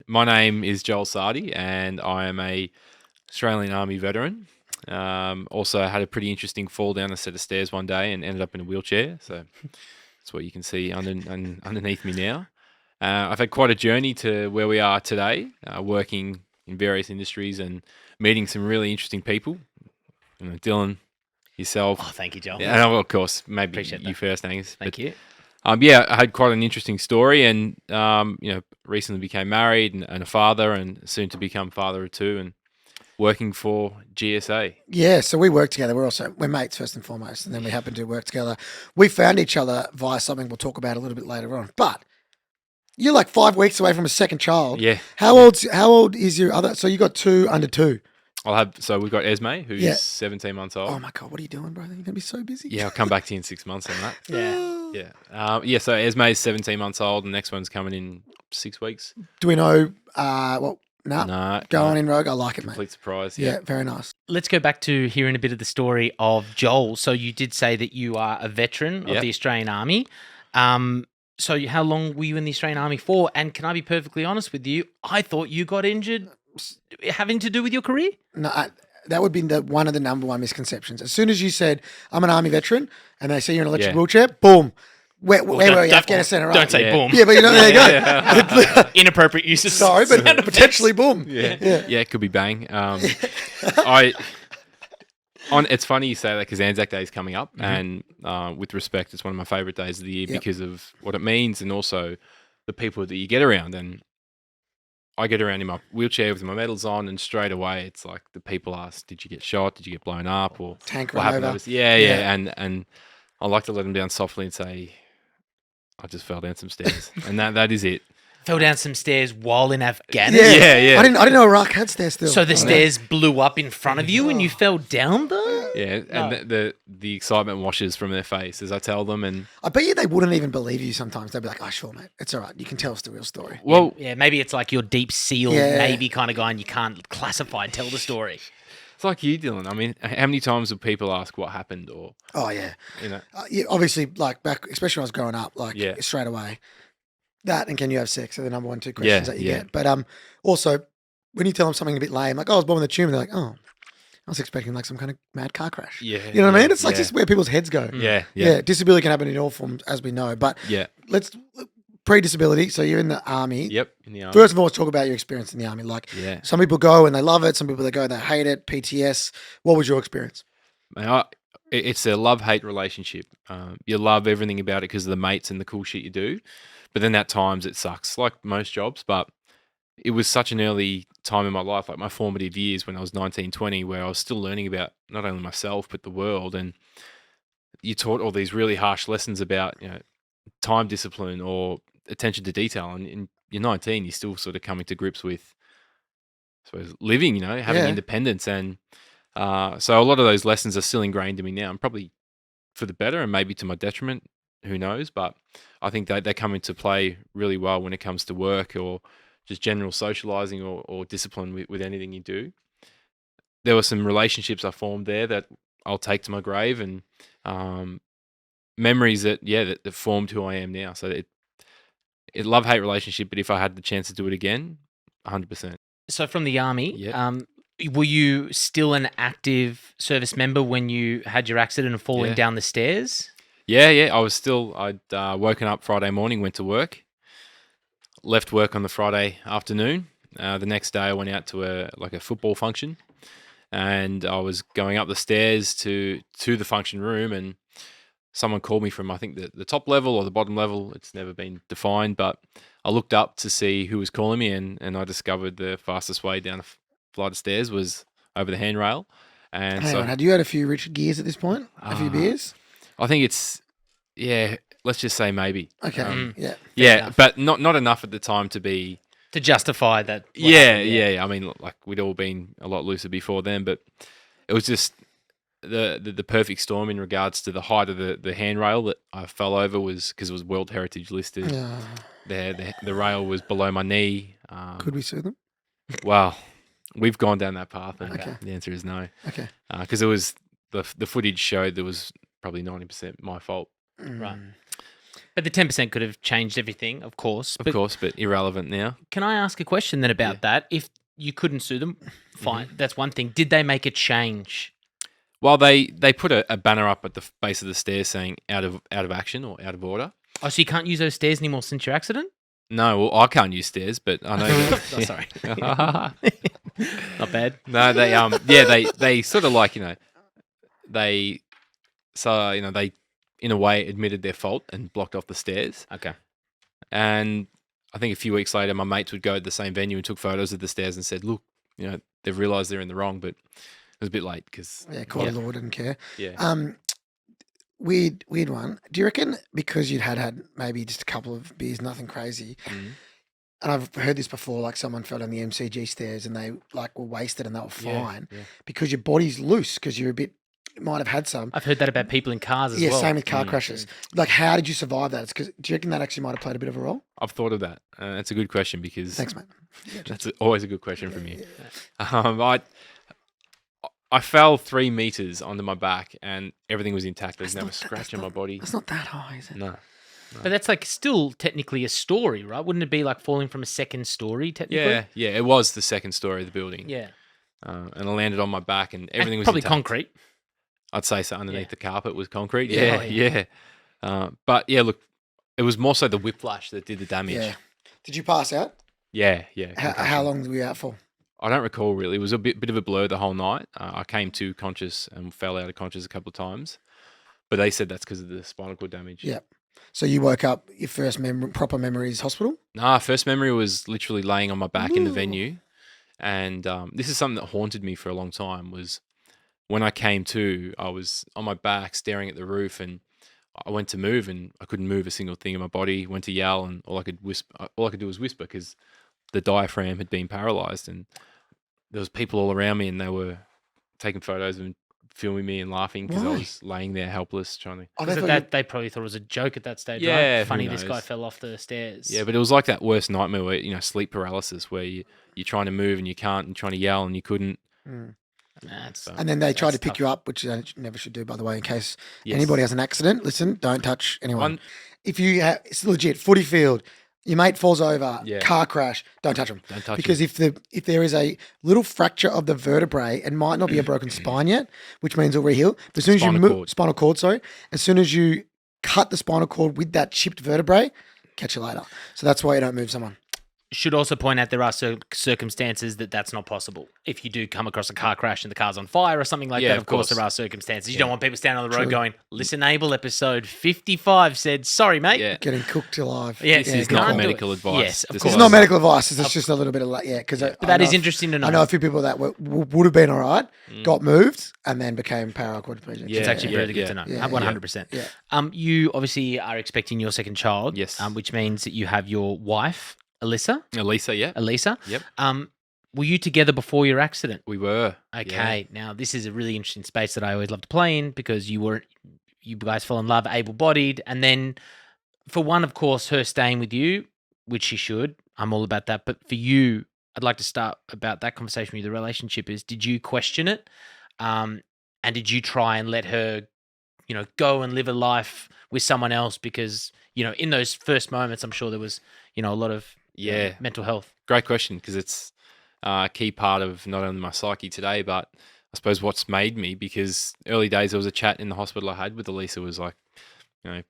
my name is Joel Sardi, and I am a Australian Army veteran. Also had a pretty interesting fall down a set of stairs one day and ended up in a wheelchair. So that's what you can see underneath me now. I've had quite a journey to where we are today, working in various industries and meeting some really interesting people. Dylan, yourself. Oh, thank you, Joel. Yeah, and of course, maybe Appreciate you that. first, Angus. Thank you. Yeah, I had quite an interesting story, and recently became married and a father, and soon to become father of two, and working for GSA. Yeah, so we work together. We're mates first and foremost, and then we happen to work together. We found each other via something we'll talk about a little bit later on. But you're like 5 weeks away from a second child. Yeah. How old is your other? So you got two under two. So we've got Esme, who's 17 months old. Oh my God, what are you doing, brother? You're gonna be so busy. Yeah, I'll come back to you in 6 months on that. Yeah. So Esme's 17 months old, and the next one's coming in 6 weeks. Do we know? No. Nah, Go on in, Rogue. I like it, mate. complete surprise. Yeah, very nice. Let's go back to hearing a bit of the story of Joel. So you did say that you are a veteran of Yep. the Australian Army. So how long were you in the Australian Army for? And can I be perfectly honest with you? I thought you got injured having to do with your career. No, that would be one of the number one misconceptions. As soon as you said, I'm an Army veteran, and they see you're in an electric wheelchair, boom. Where were you? Afghanistan, right? Don't say boom. Yeah, but there you go. Inappropriate uses. Sorry, but sound effects. potentially boom. Yeah, it could be bang. It's funny you say that because Anzac Day is coming up, and with respect, it's one of my favourite days of the year because of what it means and also the people that you get around. And I get around in my wheelchair with my medals on, and straight away it's like the people ask, "Did you get shot? Did you get blown up? Or Tank what run happened?" over. Yeah. And I like to let them down softly and say, "I just fell down some stairs," and that is it. Fell down some stairs while in Afghanistan. Yeah. I didn't know Iraq had stairs still. So the stairs blew up in front of you and you fell down them? Yeah, and the excitement washes from their face as I tell them, and I bet you they wouldn't even believe you sometimes. They'd be like, "Oh, sure, mate. It's all right. You can tell us the real story." well, Yeah, maybe it's like your deep seal, Yeah. maybe kind of guy, and you can't classify and tell the story. it's like you, Dylan. I mean, how many times would people ask what happened, or Oh, yeah. you know? Obviously, like back, especially when I was growing up, like Yeah. straight away. That and can you have sex are the number 1, 2 questions that you Yeah. get. But also, when you tell them something a bit lame, like, "Oh, I was born with a tumor," they're like, "Oh, I was expecting like some kind of mad car crash." Yeah, You know what I mean? It's like yeah. just where people's heads go. Yeah. Disability can happen in all forms, as we know. But Yeah. let's pre-disability. So you're in the army. Yep. In the army. First of all, let's talk about your experience in the army. Like, Yeah. some people go and they love it. Some people they go they hate it. PTS. What was your experience? It's a love-hate relationship. You love everything about it because of the mates and the cool shit you do, but then at times it sucks, like most jobs. But it was such an early time in my life, like my formative years when I was 19, 20, where I was still learning about not only myself but the world. And you taught all these really harsh lessons about time discipline or attention to detail. And you're 19, you're still sort of coming to grips with, I suppose, living. Having independence and. So a lot of those lessons are still ingrained in me now, and probably for the better and maybe to my detriment, who knows, but I think they come into play really well when it comes to work or just general socializing or discipline with anything you do. There were some relationships I formed there that I'll take to my grave, and memories that formed who I am now. So it love-hate relationship, but if I had the chance to do it again, 100%. So from the army, Yeah. were you still an active service member when you had your accident of falling Yeah. down the stairs? Yeah. I'd woken up Friday morning, went to work, left work on the Friday afternoon. The next day I went out to a football function, and I was going up the stairs to the function room, and someone called me from, I think, the top level or the bottom level. It's never been defined, but I looked up to see who was calling me, and I discovered the fastest way down a flight of stairs was over the handrail. And Hang on, had you had a few Richard Gears at this point? A few beers? I think it's, let's just say maybe. Okay. Yeah. enough. But not enough at the time to be. To justify that. Yeah. I mean, like, we'd all been a lot looser before then, but it was just the perfect storm in regards to the height of the handrail that I fell over was because it was World Heritage listed. The rail was below my knee. Could we sue them? Well, we've gone down that path, and Okay. the answer is no. Okay. Because it was the footage showed there was probably 90% my fault. Right. But the 10% could have changed everything, of course. Of course, but irrelevant now. Can I ask a question then about that? If you couldn't sue them, fine. That's one thing. Did they make a change? Well, they put a banner up at the base of the stairs saying out of action or out of order. Oh, so you can't use those stairs anymore since your accident? No, well, I can't use stairs, but I know that. Oh, sorry. Not bad. No, they sort of like, they in a way admitted their fault and blocked off the stairs. Okay. And I think a few weeks later, my mates would go to the same venue and took photos of the stairs and said, look, they've realised they're in the wrong, but it was a bit late because... Yeah, court of law didn't care. Yeah. Weird one. Do you reckon because you'd had maybe just a couple of beers, nothing crazy, and I've heard this before, like someone fell down the MCG stairs and they like were wasted and they were fine because your body's loose because you're a bit, might have had some. I've heard that about people in cars as well. Yeah, same with car crashes. Like, how did you survive that? Do you reckon that actually might have played a bit of a role? I've thought of that. That's a good question because... Thanks, mate. That's always a good question from you. I fell 3 meters onto my back and everything was intact. There's never a scratch on my body. That's not that high, is it? No. But that's like still technically a story, right? Wouldn't it be like falling from a second story technically? Yeah. It was the second story of the building. Yeah. And I landed on my back and everything was probably intact. concrete. I'd say so. Underneath the carpet was concrete. Yeah. Yeah. But yeah, look, it was more so the whiplash that did the damage. Yeah. Did you pass out? Yeah. How long were you out for? I don't recall really. It was a bit of a blur the whole night. I came to conscious and fell out of conscious a couple of times, but they said that's because of the spinal cord damage. Yeah. So you woke up. Your first proper memory is hospital. Nah, first memory was literally laying on my back in the venue, and this is something that haunted me for a long time. Was when I came to, I was on my back staring at the roof, and I went to move, and I couldn't move a single thing in my body. Went to yell, and all I could do was whisper because the diaphragm had been paralyzed, and there was people all around me, and they were taking photos and filming me and laughing because I was laying there helpless, trying to. They probably thought it was a joke at that stage. Yeah, right? Funny, who this knows? guy fell off the stairs. Yeah, but it was like that worst nightmare where sleep paralysis, where you're trying to move and you can't, and trying to yell and you couldn't. And then they tried to pick you up, which you never should do, by the way, in case anybody has an accident. Listen, don't touch anyone. If you have, it's legit, footy field, your mate falls over, car crash, don't touch them. Don't touch because if there is a little fracture of the vertebrae, it might not be a broken spine yet, which means it'll re-heal. But as soon as you move spinal cord, as soon as you cut the spinal cord with that chipped vertebrae, catch you later. So that's why you don't move someone. Should also point out there are circumstances that's not possible. If you do come across a car crash and the car's on fire or something like that, of course there are circumstances. You don't want people standing on the road going, ListenABLE episode 55 said, sorry, mate. Yeah. Getting cooked alive. Yeah, This is not medical advice. Yes, of This course. It's not medical advice. It's just a little bit of because But that is interesting to know. I know a few people that would have been all right, got moved, and then became paraquadriplegic. It's actually really good to know. 100%. Yeah. You obviously are expecting your second child. Yes. Which means that you have your wife, Elisa. Yeah. Yep. Were you together before your accident? We were. Okay. Now this is a really interesting space that I always love to play in because you guys fell in love, able-bodied, and then for one, of course, her staying with you, which she should. I'm all about that. But for you, I'd like to start about that conversation with you. The relationship is: did you question it, and did you try and let her, go and live a life with someone else? Because in those first moments, I'm sure there was, a lot of mental health. Great question, because it's a key part of not only my psyche today, but I suppose what's made me, because early days there was a chat in the hospital I had with Elisa, was like,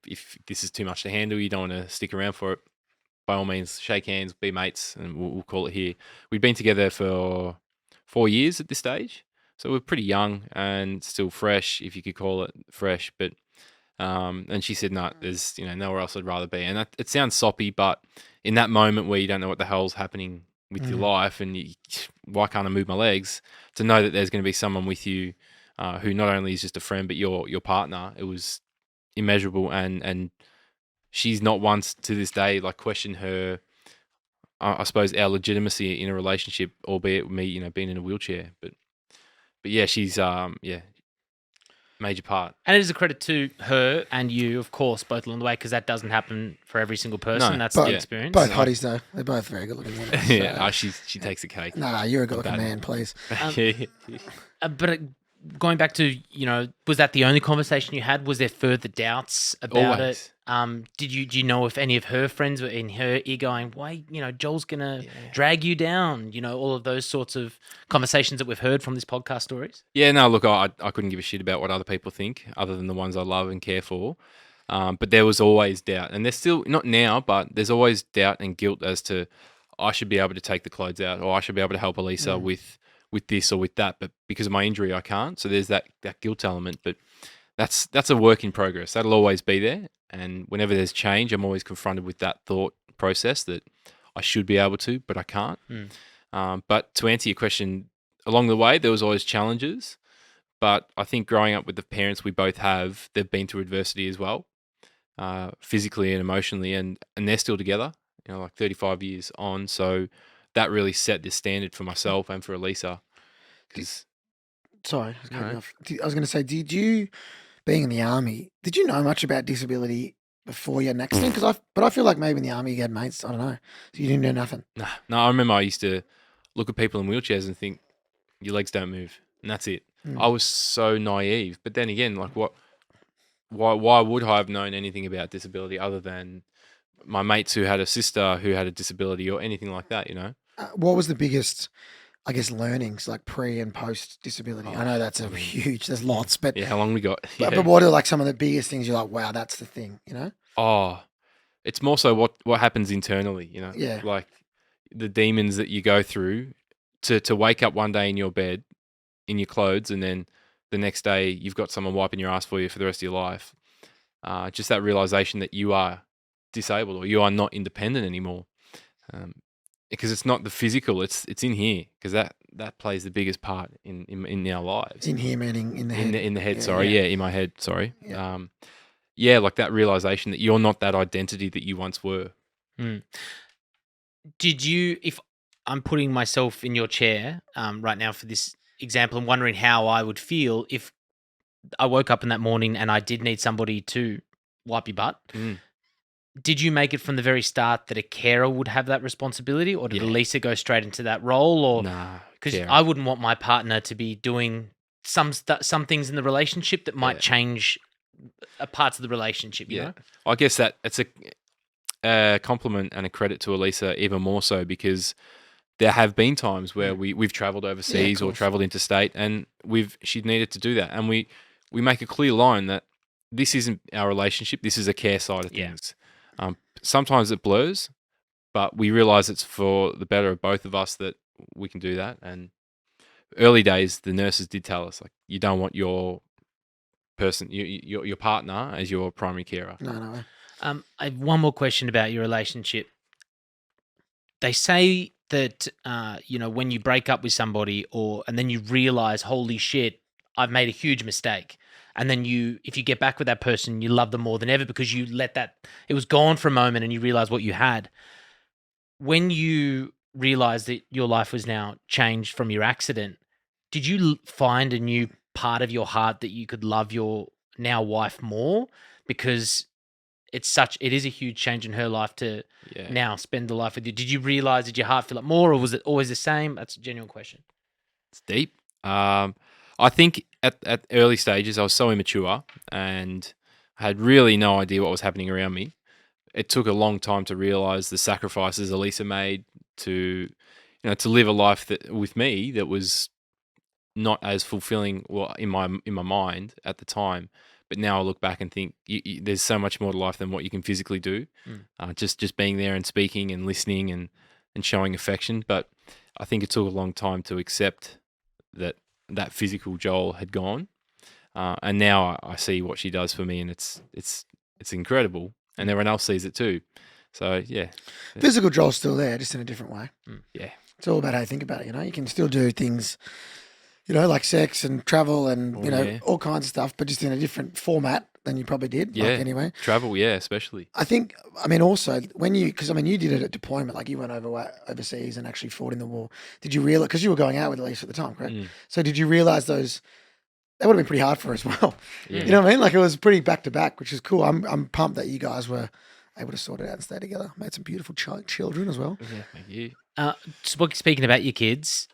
if this is too much to handle, you don't want to stick around for it, by all means, shake hands, be mates, and we'll call it here. We'd been together for 4 years at this stage, so we're pretty young and still fresh, if you could call it fresh, but and she said, no, there's nowhere else I'd rather be. And it sounds soppy, but in that moment where you don't know what the hell's happening with your life and why can't I move my legs, to know that there's going to be someone with you who not only is just a friend but your partner, it was immeasurable. And she's not once to this day questioned her, I suppose, our legitimacy in a relationship, albeit with me being in a wheelchair. But yeah, she's major part. And it is a credit to her and you, of course, both along the way, because that doesn't happen for every single person. No, that's the experience. Both hotties, though. They're both very good looking women. Yeah, she takes the cake. Nah, you're a good looking man, please. But going back to, was that the only conversation you had? Was there further doubts about Always. it? Do you know if any of her friends were in her ear going, why, Joel's going to drag you down? All of those sorts of conversations that we've heard from this podcast stories? Yeah, no, look, I couldn't give a shit about what other people think other than the ones I love and care for. But there was always doubt. And there's still, not now, but there's always doubt and guilt as to I should be able to take the clothes out or I should be able to help Elisa with this or with that. But because of my injury, I can't. So there's that guilt element. But that's a work in progress. That'll always be there. And whenever there's change, I'm always confronted with that thought process that I should be able to, but I can't. But to answer your question, along the way, there was always challenges. But I think growing up with the parents we both have, they've been through adversity as well, physically and emotionally, and they're still together, like 35 years on. So that really set the standard for myself and for Elisa. Sorry, I was cutting you off. I was going to say, did you, being in the army, did you know much about disability before you had an accident? But I feel like maybe in the army you had mates, I don't know. So you didn't know nothing. No, I remember I used to look at people in wheelchairs and think, your legs don't move, and that's it. I was so naive. But then again, like why would I have known anything about disability other than my mates who had a sister who had a disability or anything like that, What was the biggest, I guess, learnings like pre and post disability? I know that's huge. There's lots, but yeah, how long we got? But what are like some of the biggest things you're like, wow, that's the thing, Oh, it's more so what happens internally, Yeah. like the demons that you go through to wake up one day in your bed, in your clothes, and then the next day you've got someone wiping your ass for you for the rest of your life. Just that realization that you are disabled or you are not independent anymore. Because it's not the physical, it's in here, because that plays the biggest part in our lives. In here meaning in the head. In the head, in my head, sorry. Like that realization that you're not that identity that you once were. Did you, if I'm putting myself in your chair right now for this example, I'm wondering how I would feel if I woke up in that morning and I did need somebody to wipe your butt. Did you make it from the very start that a carer would have that responsibility, or did Elisa go straight into that role? Or Nah, because I wouldn't want my partner to be doing some things in the relationship that might change parts of the relationship. You know, I guess that it's a compliment and a credit to Elisa, even more so because there have been times where we've travelled overseas or travelled interstate, and she needed to do that, and we make a clear line that this isn't our relationship. This is a care side of things. Sometimes it blurs, but we realise it's for the better of both of us that we can do that. And early days, the nurses did tell us, like, you don't want your partner as your primary carer. No. I have one more question about your relationship. They say that when you break up with somebody and then you realise, holy shit, I've made a huge mistake. And then if you get back with that person, you love them more than ever because you it was gone for a moment and you realize what you had. When you realized that your life was now changed from your accident, did you find a new part of your heart that you could love your now wife more? Because it is a huge change in her life to now spend the life with you. Did you realize, did your heart fill up more, or was it always the same? That's a genuine question. It's deep. I think at early stages, I was so immature and I had really no idea what was happening around me. It took a long time to realize the sacrifices Elisa made to live a life with me that was not as fulfilling in my mind at the time. But now I look back and think there's so much more to life than what you can physically do. Just being there and speaking and listening and showing affection. But I think it took a long time to accept that physical Joel had gone, and now I see what she does for me, and it's incredible, and everyone else sees it too. So physical Joel's still there, just in a different way. Yeah, it's all about how you think about it. You can still do things, like sex and travel and all kinds of stuff, but just in a different format than you probably did. Anyway, travel, especially. I think. I mean, also because you did it at deployment, like you went overseas and actually fought in the war. Did you realize, because you were going out with Elisa at the time, correct? So did you realize those? That would have been pretty hard for her as well. Yeah. You know what I mean? Like it was pretty back to back, which is cool. I'm pumped that you guys were able to sort it out and stay together. Made some beautiful children as well. Yeah, thank you. Speaking about your kids,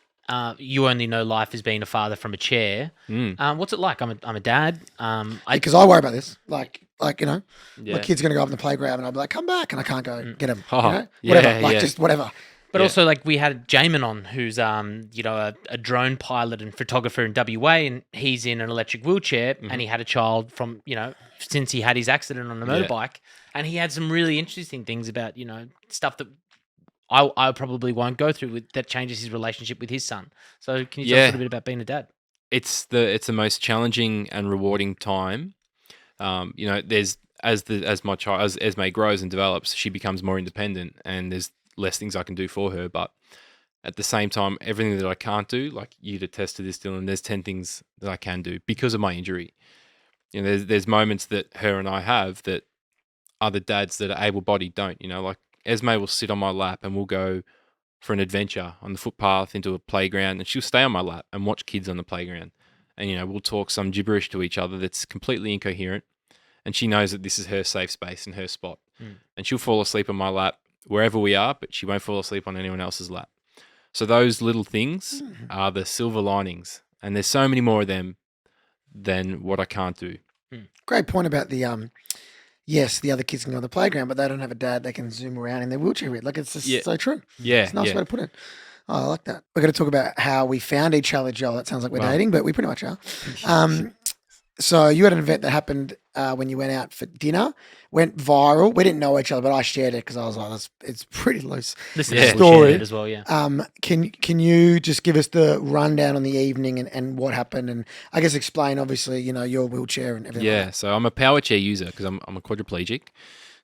you only know life as being a father from a chair. What's it like? I'm a dad. Because I worry about this. Like my Yeah. kid's going to go up in the playground and I'll be like, come back. And I can't go get him. Oh, Whatever. yeah. Just whatever. But also, like, we had Jamin on, who's a drone pilot and photographer in WA, and he's in an electric wheelchair, and he had a child from since he had his accident on a motorbike, and he had some really interesting things about stuff that I probably won't go through that changes his relationship with his son. So, can you tell us a little bit about being a dad? It's the most challenging and rewarding time. There's as my child, as Esme grows and develops, she becomes more independent, and there's less things I can do for her. But at the same time, everything that I can't do, like you'd attest to this, Dylan, there's 10 things that I can do because of my injury. There's moments that her and I have that other dads that are able-bodied don't. Like Esme will sit on my lap and we'll go for an adventure on the footpath into a playground, and she'll stay on my lap and watch kids on the playground. And we'll talk some gibberish to each other that's completely incoherent, and she knows that this is her safe space and her spot. And she'll fall asleep on my lap wherever we are, but she won't fall asleep on anyone else's lap. So those little things are the silver linings, and there's so many more of them than what I can't do. Great point about the yes, the other kids can go on the playground, but they don't have a dad they can zoom around in their wheelchair with. Like, it's just so true. Yeah, it's a nice way to put it. Oh, I like that. We're going to talk about how we found each other, Joel. That sounds like we're dating, but we pretty much are. So you had an event that happened when you went out for dinner, went viral. We didn't know each other, but I shared it because I was like, it's pretty loose. Story as well, yeah. Can you just give us the rundown on the evening and what happened, and I guess explain, obviously, your wheelchair and everything. Yeah, so I'm a power chair user because I'm a quadriplegic.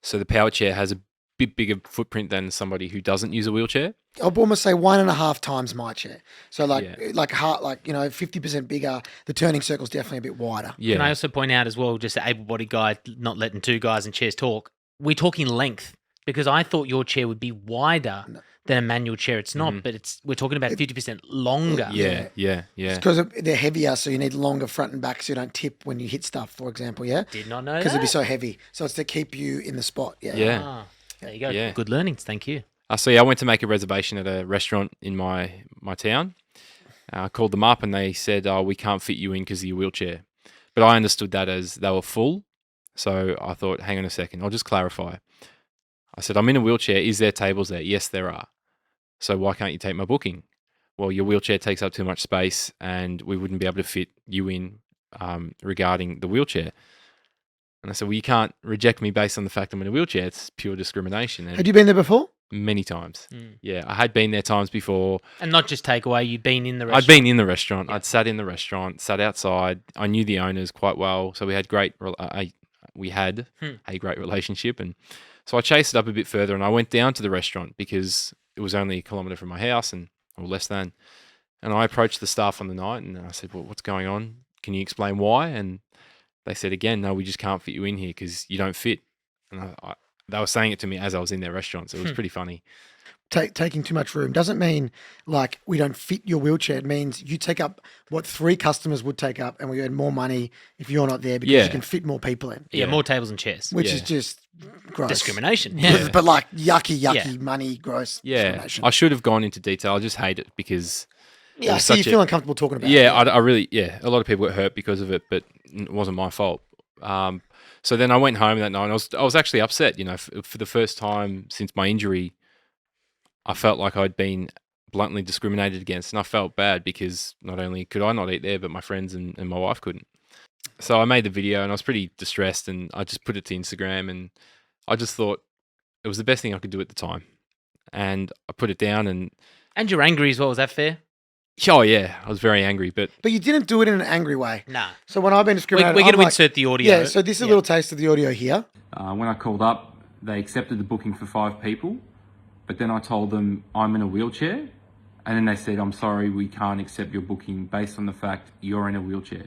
So the power chair has a bit bigger footprint than somebody who doesn't use a wheelchair. I'll almost say 1.5 times my chair. So 50% bigger. The turning circle's definitely a bit wider. Yeah. Can I also point out as well, just an able-bodied guy, not letting two guys in chairs talk, we're talking length, because I thought your chair would be wider than a manual chair. It's not, but we're talking about 50% longer. Yeah. It's because they're heavier, so you need longer front and back so you don't tip when you hit stuff, for example, yeah? Did not know that. Because it'd be so heavy. So it's to keep you in the spot, There you go. Yeah. Good learnings. Thank you. So I went to make a reservation at a restaurant in my town. I called them up and they said, "Oh, we can't fit you in because of your wheelchair." But I understood that as they were full. So I thought, hang on a second, I'll just clarify. I said, "I'm in a wheelchair. Is there tables there?" "Yes, there are." "So why can't you take my booking?" "Well, your wheelchair takes up too much space and we wouldn't be able to fit you in regarding the wheelchair." And I said, "Well, you can't reject me based on the fact I'm in a wheelchair. It's pure discrimination." And had you been there before? Many times. Yeah, I had been there times before. And not just takeaway, you'd been in the restaurant. I'd been in the restaurant. I'd sat in the restaurant, sat outside. I knew the owners quite well, so we had a great relationship. And so I chased it up a bit further, and I went down to the restaurant because it was only a kilometre from my house, or less than. And I approached the staff on the night, and I said, "Well, what's going on? Can you explain why?" And they said again, "No, we just can't fit you in here because you don't fit." And they were saying it to me as I was in their restaurant, so it was pretty funny. Taking too much room doesn't mean like we don't fit your wheelchair. It means you take up what 3 customers would take up, and we earn more money if you're not there because you can fit more people in. Yeah, more tables and chairs. Which is just gross. Discrimination. Yeah. But like yucky money, gross discrimination. I should have gone into detail. I just hate it because... Yeah, so you feel uncomfortable talking about it. Yeah, I really, a lot of people got hurt because of it, but it wasn't my fault. So then I went home that night, and I was actually upset. For the first time since my injury, I felt like I'd been bluntly discriminated against, and I felt bad because not only could I not eat there, but my friends and my wife couldn't. So I made the video, and I was pretty distressed, and I just put it to Instagram, and I just thought it was the best thing I could do at the time. And I put it down, and you're angry as well. Is that fair? Oh yeah, I was very angry, but you didn't do it in an angry way. Nah. So when I've been discriminated, we're going to insert the audio. Yeah. So this is a little taste of the audio here. When I called up, they accepted the booking for 5 people, but then I told them I'm in a wheelchair, and then they said, "I'm sorry, we can't accept your booking based on the fact you're in a wheelchair."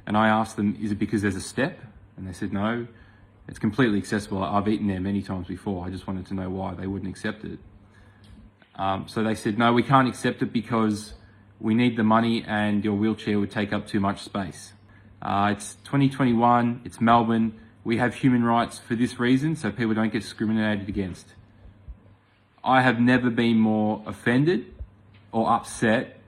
And I asked them, "Is it because there's a step?" And they said, "No, it's completely accessible. I've eaten there many times before. I just wanted to know why they wouldn't accept it." So they said, "No, we can't accept it because we need the money and your wheelchair would take up too much space. It's 2021, it's Melbourne. We have human rights for this reason, so people don't get discriminated against." I have never been more offended or upset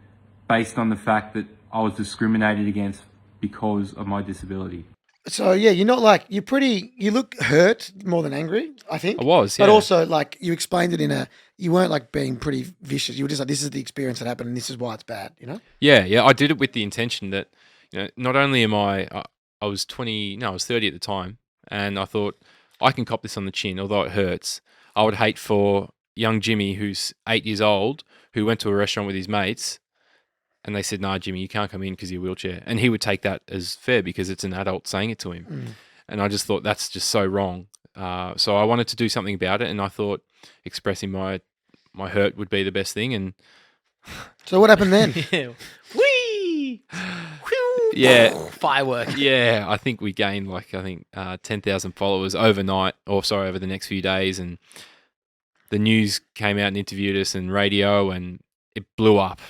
based on the fact that I was discriminated against because of my disability. So yeah, you're not like you look hurt more than angry, I think. I was, But yeah. also like you explained it you weren't like being pretty vicious. You were just like, this is the experience that happened and this is why it's bad, you know? Yeah. I did it with the intention that, not only am I was 20, no, I was 30 at the time, and I thought I can cop this on the chin, although it hurts. I would hate for young Jimmy, who's 8 years old, who went to a restaurant with his mates, and they said, "Nah, Jimmy, you can't come in because of your wheelchair," and he would take that as fair because it's an adult saying it to him. And I just thought that's just so wrong. So I wanted to do something about it, and I thought expressing my hurt would be the best thing. And So what happened then? Yeah. Whee! Whew! Yeah. Firework. yeah, I think we gained 10,000 followers overnight, over the next few days, and the news came out and interviewed us, and radio, and it blew up.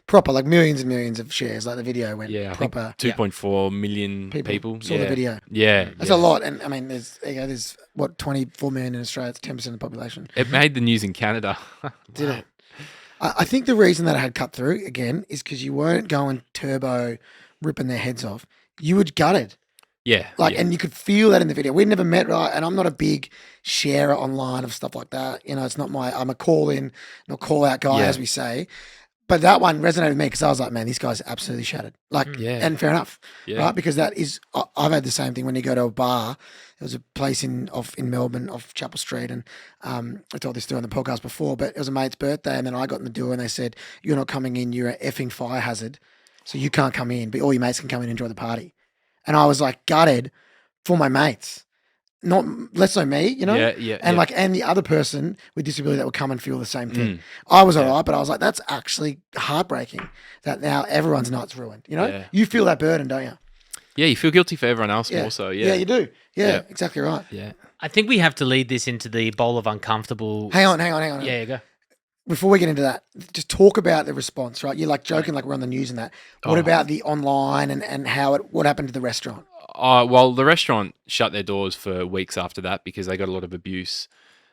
Proper, like millions and millions of shares. Like the video went Yeah, I think proper. 2.4 million people saw the video. Yeah, That's a lot. And I mean, there's what, 24 million in Australia. It's 10% of the population. It made the news in Canada. Did it? I think the reason that it had cut through again is because you weren't going turbo, ripping their heads off. You were gutted. Yeah, And you could feel that in the video. We'd never met, right? And I'm not a big sharer online of stuff like that. It's not I'm a call in, not call out guy, as we say. But that one resonated with me because I was like, man, this guy's absolutely shattered. And fair enough, right? Because that is, I've had the same thing when you go to a bar. There was a place in Melbourne off Chapel Street, and I told this story on the podcast before, but it was a mate's birthday, and then I got in the door and they said, "You're not coming in. You're an effing fire hazard, so you can't come in, but all your mates can come in and enjoy the party." And I was like gutted for my mates. Not less so me, and the other person with disability that would come and feel the same thing. I was all right, but I was like, that's actually heartbreaking that now everyone's night's ruined. You feel that burden, don't you? Yeah, you feel guilty for everyone else more so. Yeah, you do. Yeah, exactly right. Yeah, I think we have to lead this into the bowl of uncomfortable. Hang on. Yeah, go. Before we get into that, just talk about the response, right? You're like joking like we're on the news and that. What about the online and what happened to the restaurant? Well, the restaurant shut their doors for weeks after that because they got a lot of abuse.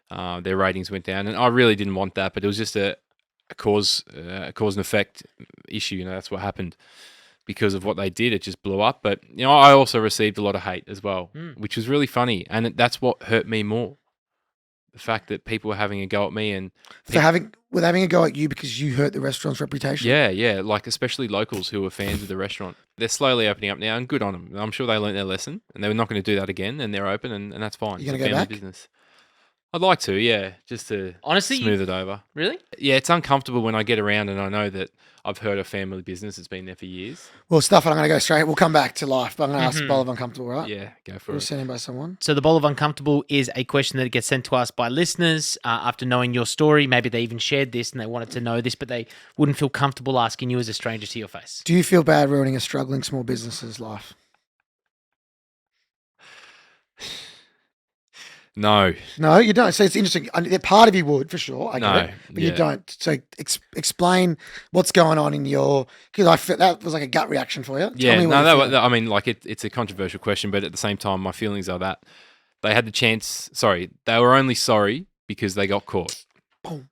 Their ratings went down, and I really didn't want that, but it was just a cause and effect issue. That's what happened because of what they did. It just blew up. But I also received a lot of hate as well, which was really funny, and that's what hurt me more. The fact that people were having a go at me and having a go at you because you hurt the restaurant's reputation. Yeah, like especially locals who were fans of the restaurant. They're slowly opening up now, and good on them. I'm sure they learnt their lesson, and they're not going to do that again. And they're open, and that's fine. You're going to go back? Business. I'd like to, yeah, just to honestly smooth it over. Really? Yeah, it's uncomfortable when I get around and I know that I've heard a family business that's been there for years. Well, stuff, I'm going to go straight. We'll come back to life, but I'm going to ask the bowl of uncomfortable, right? Yeah, go for it. it. Was sent in by someone. So the bowl of uncomfortable is a question that gets sent to us by listeners after knowing your story. Maybe they even shared this and they wanted to know this, but they wouldn't feel comfortable asking you as a stranger to your face. Do you feel bad ruining a struggling small business's life? No, you don't. So it's interesting. Part of you would, for sure. I get it, but you don't. So explain what's going on in your. Because I feel that was like a gut reaction for you. Yeah, I mean, like it's a controversial question, but at the same time, my feelings are that they had the chance. Sorry, they were only sorry because they got caught. Boom.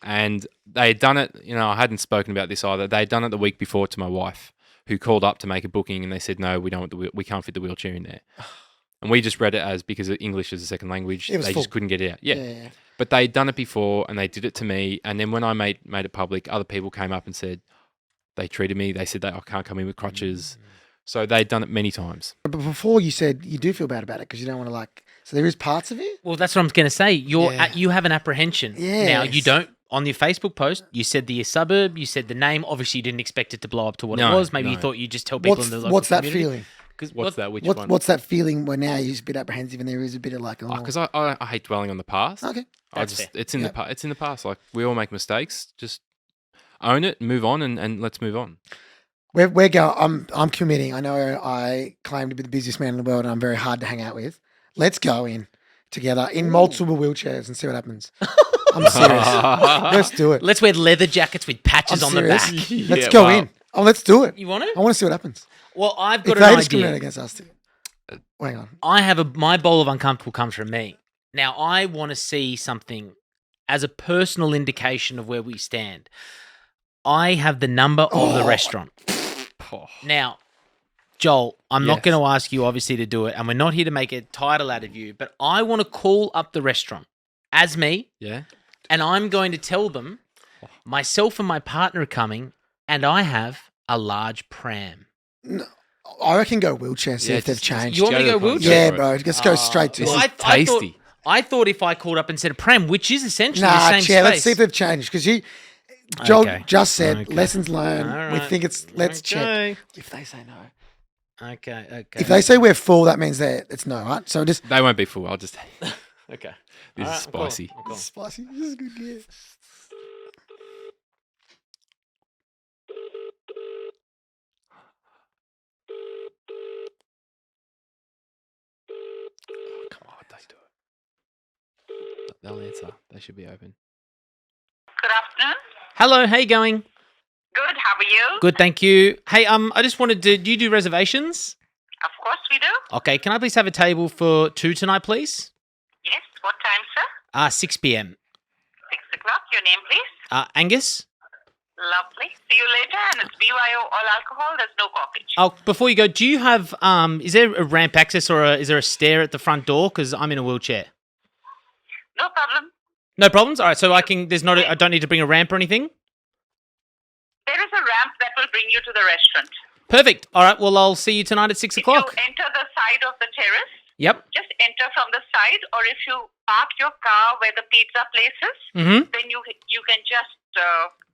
And they had done it. I hadn't spoken about this either. They had done it the week before to my wife, who called up to make a booking, and they said, "No, we don't. We can't fit the wheelchair in there." And we just read it as because English is a second language, they just couldn't get it out. Yeah. But they'd done it before and they did it to me. And then when I made it public, other people came up and said they treated me. They said that I can't come in with crutches. So they'd done it many times. But before you said you do feel bad about it because you don't want to so there is parts of it? Well, that's what I'm going to say. You have an apprehension. Yes. Now, you don't. On your Facebook post, you said the suburb, you said the name. Obviously, you didn't expect it to blow up to what it was. Maybe you thought you'd just tell people in the local What's that community. feeling? What's that? Which one? What's that feeling where now you're a bit apprehensive and there is a bit of because I hate dwelling on the past. Okay, it's in the past. Like we all make mistakes. Just own it, move on, and let's move on. We're going. I'm committing. I know I claim to be the busiest man in the world, and I'm very hard to hang out with. Let's go in together in multiple wheelchairs and see what happens. I'm serious. Let's do it. Let's wear leather jackets with patches on the back. Let's go in. Oh, let's do it. You want to? I want to see what happens. Well, I've got an idea. They discriminate against us. Hang on. I have my bowl of uncomfortable comes from me. Now, I want to see something as a personal indication of where we stand. I have the number of the restaurant. Oh, Now, Joel, I'm not Yes. going to ask you, obviously, to do it, and we're not here to make a title out of you, but I want to call up the restaurant as me, yeah. and I'm going to tell them myself and my partner are coming, and I have a large pram. I reckon go wheelchair, see Yeah, if they've just- changed. You want me to Go go to the wheelchair? Yeah, for it. bro. Just go straight to This it. is tasty. I thought if I called up and said a pram, which is essentially the Nah, same chair. space. Let's see if they've changed. Because Joel Okay. just said Okay. lessons learned. All We right. think it's let's check. Okay. If they say no, Okay. if they say we're full, that means it's no, right? So just They won't be full. I'll just. Okay. This All is right, cool, spicy. cool. spicy. This is good. Yeah. Come on, they do it. They'll answer. They should be open. Good afternoon. Hello, how you going? Good. How are you? Good, thank you. Hey, I just wanted to. Do you do reservations? Of course we do. Okay, can I please have a table for 2 tonight, please? Yes. What time, sir? 6 p.m. 6 o'clock. Your name, please. Angus. Lovely. See you later. And it's BYO all alcohol. There's no corkage. Oh, before you go, do you have is there a ramp access or is there a stair at the front door? Because I'm in a wheelchair. No problem. No problems. All right, so I can. I don't need to bring a ramp or anything. There is a ramp that will bring you to the restaurant. Perfect. All right. Well, I'll see you tonight at 6 If o'clock. you enter the side of the terrace, Yep. just enter from the side, or if you park your car where the pizza place is, Mm-hmm. then you can just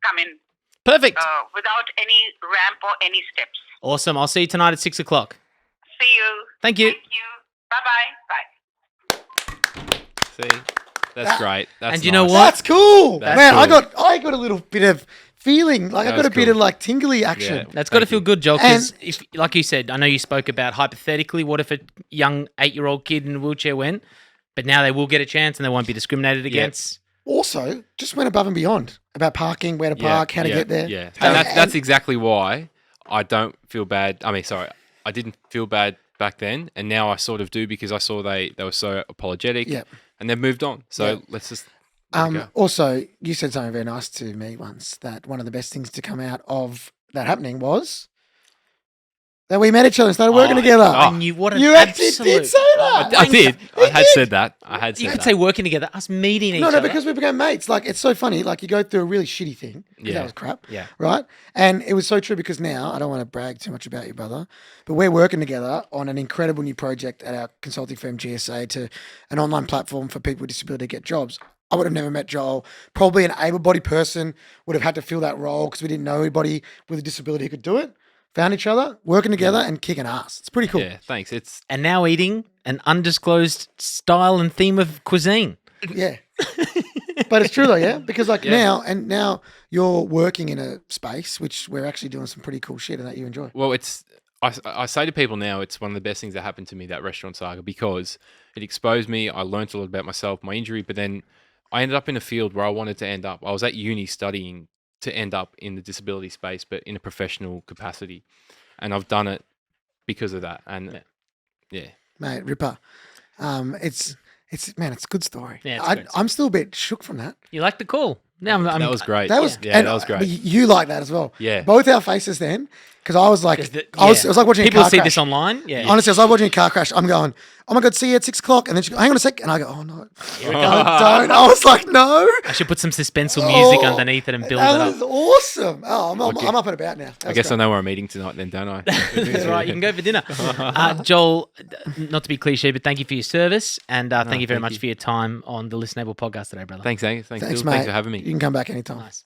come in Perfect. without any ramp or any steps. Awesome. I'll see you tonight at 6 o'clock. See you. Thank you. Thank you. Bye-bye. Bye. See, that's great. That's And you know nice. what? That's cool, That's man. cool. I got a little bit of feeling, like I That got a was bit cool. of like tingly action. Yeah. That's got to Thank feel you. good, Joel. Because And- if, like you said, I know you spoke about hypothetically, what if a young 8-year-old kid in a wheelchair went, but now they will get a chance and they won't be discriminated against. Also, just went above and beyond about parking, where to park, how to get there. Yeah, And- and that's exactly why I don't feel bad. I mean, sorry, I didn't feel bad back then, and now I sort of do because I saw they were so apologetic, Yep. and they've moved on. So Yeah. let's just let it go. Also, you said something very nice to me once, that one of the best things to come out of that happening was that we met each other and started working Oh, together. oh. And you, what an You actually absolute... did say that. I did. I had said that. I had You said could that. say working together, us meeting each No, other. because we became mates. Like, it's so funny. Like, you go through a really shitty thing, 'cause Yeah. that was crap. Yeah. Right? And it was so true because now, I don't want to brag too much about you, brother, but we're working together on an incredible new project at our consulting firm, GSA, to an online platform for people with disability to get jobs. I would have never met Joel. Probably an able-bodied person would have had to fill that role because we didn't know anybody with a disability who could do it. Found each other, working together, and kicking ass. It's pretty cool. Yeah, thanks. It's And now eating an undisclosed style and theme of cuisine. Yeah. But it's true though, yeah? Because like Yeah. now you're working in a space which we're actually doing some pretty cool shit and that you enjoy. well, it's. I say to people now, it's one of the best things that happened to me, that restaurant saga, because it exposed me. I learned a lot about myself, my injury, but then I ended up in a field where I wanted to end up. I was at uni studying to end up in the disability space, but in a professional capacity. And I've done it because of that. And yeah. Mate, Ripper. It's man, it's a good story. Yeah, it's a great I'm still a bit shook from that. You like the call? Now I'm That was great. That was yeah, and, that was great. but you like that as well. Yeah. Both our faces then, because I was like, 'Cause the- I was yeah. like watching People a car see crash. this online. Yeah. Honestly, I was like watching a car crash. I'm going, oh my God, see you at 6 o'clock. And then she goes, hang on a sec. And I go, oh no. Here it No, comes. don't. I was like, no. I should put some suspenseful music Oh, underneath it and build That it was up. awesome. Oh, I'm Okay. up and about now. That I was guess great. I know where I'm eating tonight then, don't I? That's right. You can go for dinner. Joel, not to be cliche, but thank you for your service. And thank you very thank much you. for your time on the ListenABLE podcast today, brother. Thanks, Angus. Thanks, Thanks, Phil. mate. Thanks for having me. You can come back anytime. Nice.